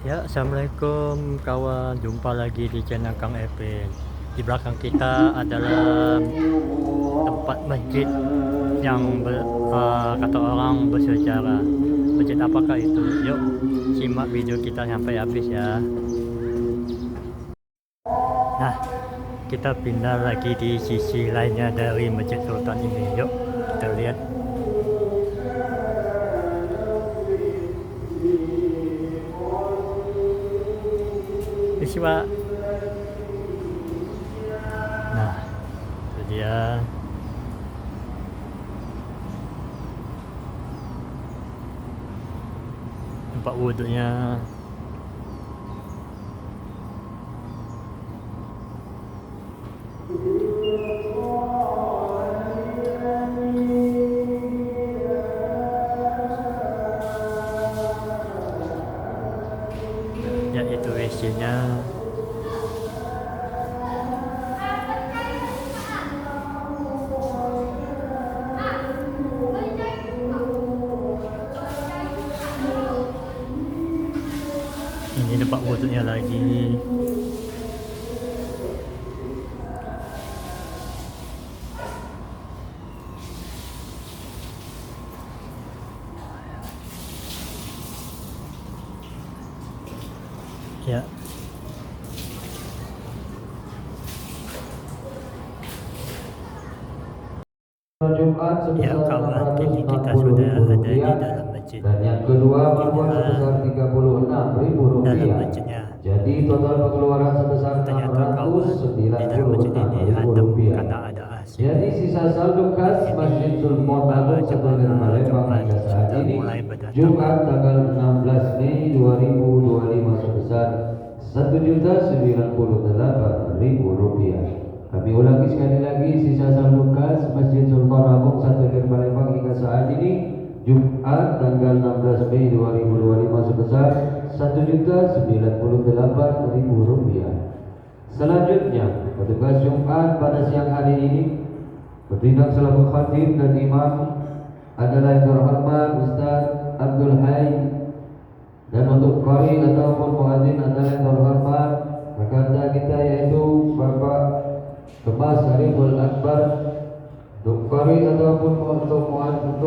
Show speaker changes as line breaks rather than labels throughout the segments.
Ya, assalamualaikum kawan. Jumpa lagi di channel Kang Epin. Di belakang kita adalah tempat masjid yang kata orang bersejarah. Masjid apakah itu? Yuk, simak video kita sampai habis ya. Nah, kita pindah lagi di sisi lainnya dari Masjid Sultan ini. Yuk, kita lihat. Isi, Pak. Nah, itu dia. Tempat wudhunya. Ya, itu WC-nya. Ini tempat wudhunya lagi. Ya,
Jumat
ya
sebesar
kawan, kini kita sudah ada di
Rp660.000
dalam masjid.
dan yang kedua marwah
Inilah
sebesar Rp36.000.
dalam masjidnya.
Jadi total pengeluaran sebesar
Ternyata kawan, di dalam masjid ini adem
Rp696.000.
karena ada AC.
Jadi sisa saldo kas Masjid Sultan Agung Satu
Jemaah
Palembang
Jumat
hingga saat
sudah
ini
mulai berdatangan.
Jumat tanggal 16 Mei 2025 sebesar Rp1.098.000. Kami ulangi sekali lagi, sisa saldo kas Masjid Sultan Agung Satu Palembang hingga saat ini Jumat tanggal 16 Mei 2025 sebesar Rp1.098.000. Selanjutnya, petugas Jumat pada siang hari ini bertindak selaku khatib dan imam adalah yang terhormat Ustaz Abdul Hai, dan untuk qari ataupun muadzin adalah yang terhormat rekan kita yaitu Bapak Kemas Hariful Akbar. Untuk qari ataupun untuk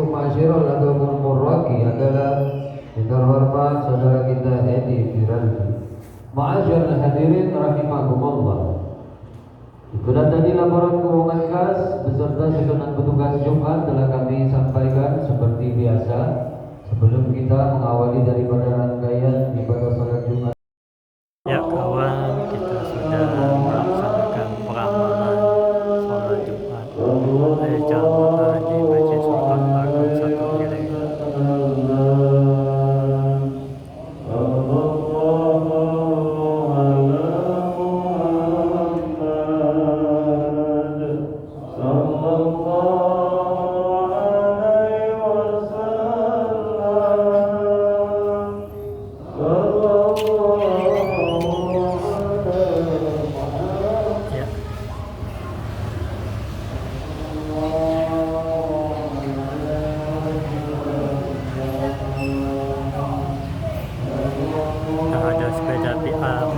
ma'asyirul ataupun murraqi adalah yang terhormat saudara kita Edi Firaldi. Ma'asyarul hadirin rahimakumullah. Itulah tadi laporan keuangan kas beserta susunan petugas Jumat telah kami sampaikan seperti biasa. Sebelum kita mengawali daripada rangkaian ibadah salat Jumat.
Ya kawan, kita sudah melaksanakan peramalan sholat Jumat berjamaah di Masjid Sultan Agung Satu Palembang. Ya, ada sepeda pick-up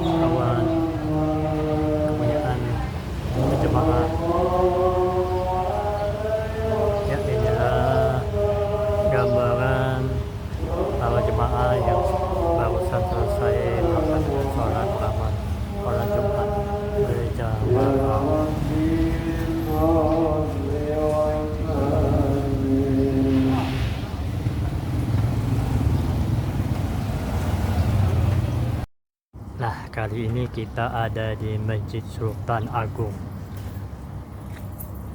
kawan, kepunyaan jemaah. Ya, inilah gambaran para jemaah yang barusan selesai melaksanakan sholat peramalan sholat Jumat berjamaah. Nah, kali ini kita ada di Masjid Sultan Agung.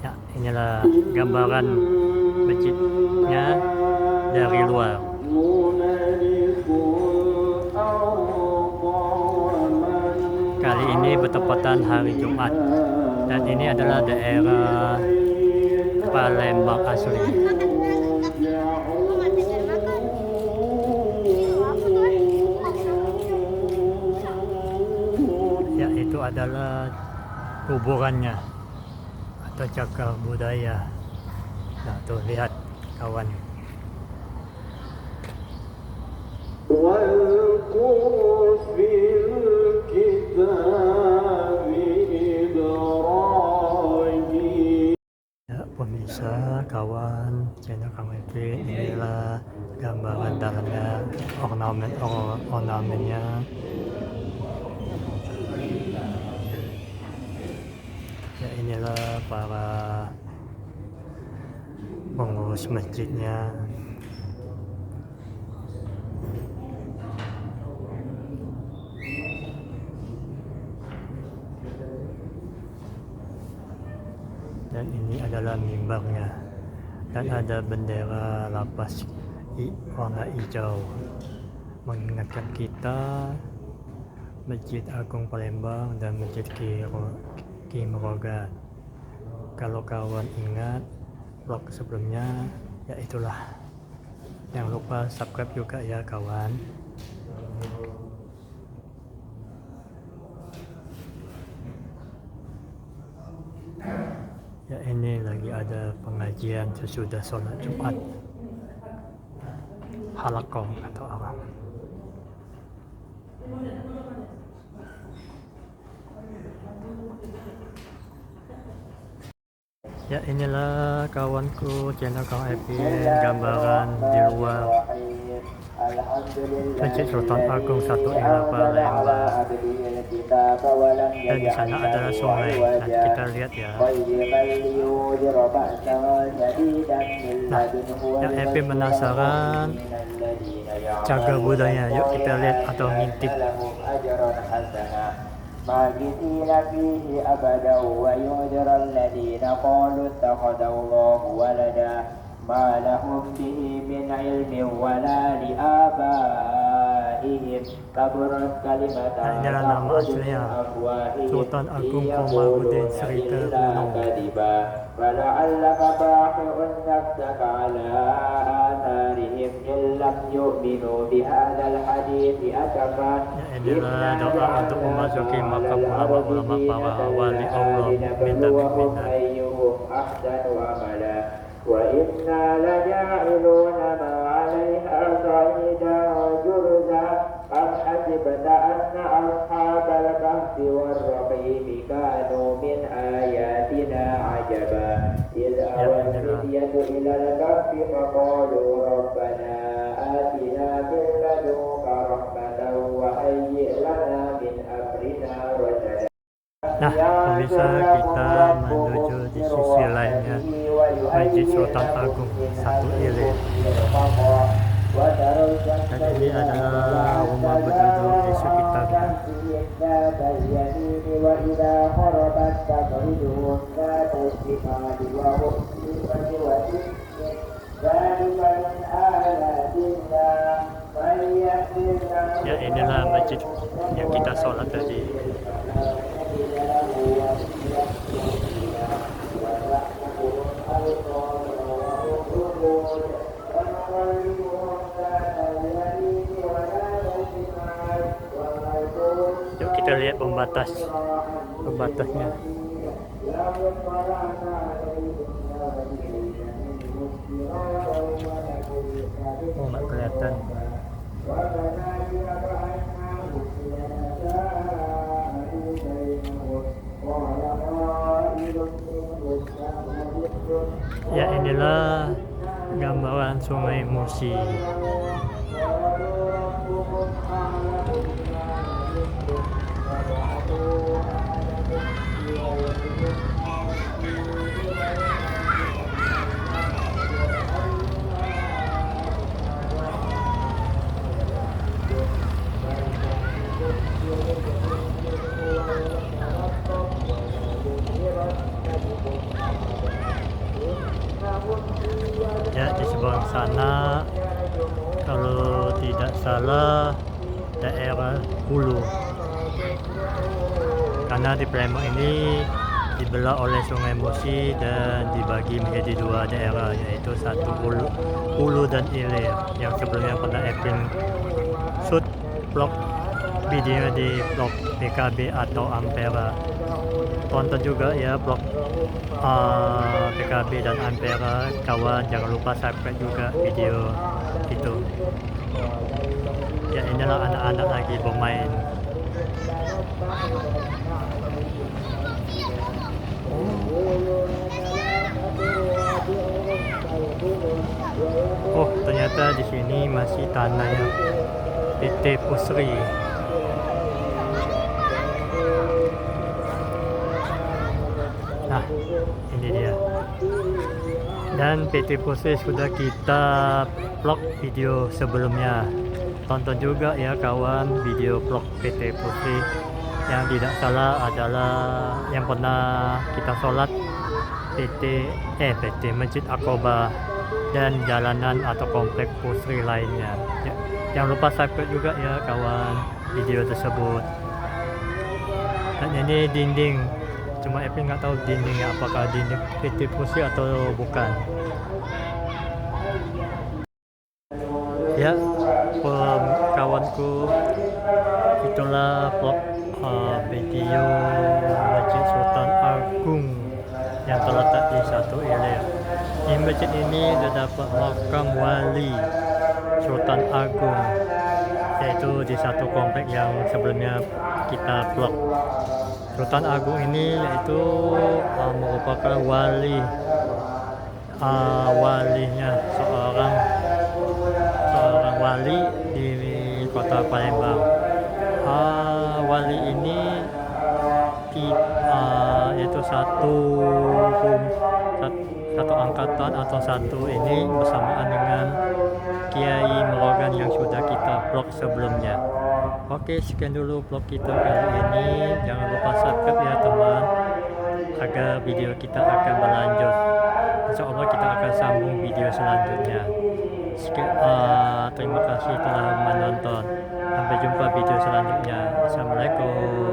Ya, inilah gambaran masjidnya dari luar. Kali ini bertepatan hari Jumat dan ini adalah daerah Palembang asli. Ya, itu adalah kuburannya atau cagar budaya. Nah, tuh lihat kawan. pemirsa, kawan channel Kang Epi, inilah gambaran dalamnya, ornamennya. Ya, inilah para pengurus masjidnya. Dan ini adalah mimbarnya, dan ada bendera lapas warna hijau mengingatkan kita Masjid Agung Palembang dan Masjid Ki Merogan. Kalau kawan ingat vlog sebelumnya, ya itulah. Jangan lupa subscribe juga ya kawan. Ya, ini lagi ada pengajian sesudah sholat Jumat, halakoh atau orang. Ya, inilah kawanku channel Kang Epi, gambaran di luar Masjid Sultan Agung 1 Ila Palembang. Dan di sana adalah sungai. Nanti kita lihat ya. Nah, yang Epi penasaran cagar budaya. Yuk kita lihat atau ngintip.
ماكثين فيه أبدا وينذر الذين قالوا اتخذ الله ولدا ما لهم به من علم ولا لآبائهم كبرت كلمة تخرج من أفواههم
Sultan Agung
إن
Komarudin
يقولون
Cerita
إلا
Gunung.
كذبا فلعلك باخع نفسك على آثارهم إن لم يؤمنوا بهذا الحديث أسفا.
Ya, inilah doa untuk memasuki makam ulama-ulama para wali Allah. Minta bimbingan.
وإنا لجاعلون ما عليها صعيدا جرزا أم حسبت أن أصحاب الكهف والرقيم كانوا من آياتنا عجبا إذ أوى الفتية إلى الكهف فقالوا ربنا آتنا من لدنك رحمة وهيئ لنا من أمرنا رشدا.
Nah, pemirsa, kita menuju di sisi lainnya Masjid Sultan Agung 1 Ile. Dan ini adalah rumah penduduk di sekitarnya. Ya, inilah masjid yang kita sholat tadi. Yuk kita lihat pembatasnya. Oh, nggak kelihatan. Ya, inilah gambaran Sungai Musi. Ya, di sebelah sana kalau tidak salah daerah Hulu, karena di Palembang ini dibelah oleh Sungai Musi dan dibagi menjadi dua daerah, yaitu satu Hulu dan Ilir, yang sebelumnya pernah Epin shoot vlog video di vlog PKB atau Ampera. Tonton juga ya vlog PKB dan Ampera kawan, jangan lupa subscribe juga video itu. Ya, inilah anak-anak lagi bermain. Oh, ternyata di sini masih tanahnya PT Pusri. Nah, ini dia. Dan PT Pusri sudah kita vlog video sebelumnya. Tonton juga ya kawan video vlog PT Pusri. Yang tidak salah adalah yang pernah kita sholat PT Masjid Aqobah dan jalanan atau komplek Pusri lainnya. Ya, jangan lupa subscribe juga ya kawan video tersebut. Dan ini dinding, cuma Epi nggak tahu dindingnya apakah dinding PT Pusri atau bukan. Ya, kawanku, itulah vlog video Masjid Sultan Agung yang terletak di Satu Ilir. Di masjid ini terdapat makam wali Sultan Agung, yaitu di satu komplek yang sebelumnya kita vlog. Sultan Agung ini yaitu merupakan walinya seorang wali di kota Palembang. Wali ini yaitu satu angkatan atau satu ini bersamaan dengan Kiai Merogan yang sudah kita vlog sebelumnya. Oke, sekian dulu vlog kita kali ini. Jangan lupa subscribe ya teman, agar video kita akan berlanjut. Insya Allah kita akan sambung video selanjutnya. Terima kasih telah menonton. Sampai jumpa video selanjutnya. Assalamualaikum.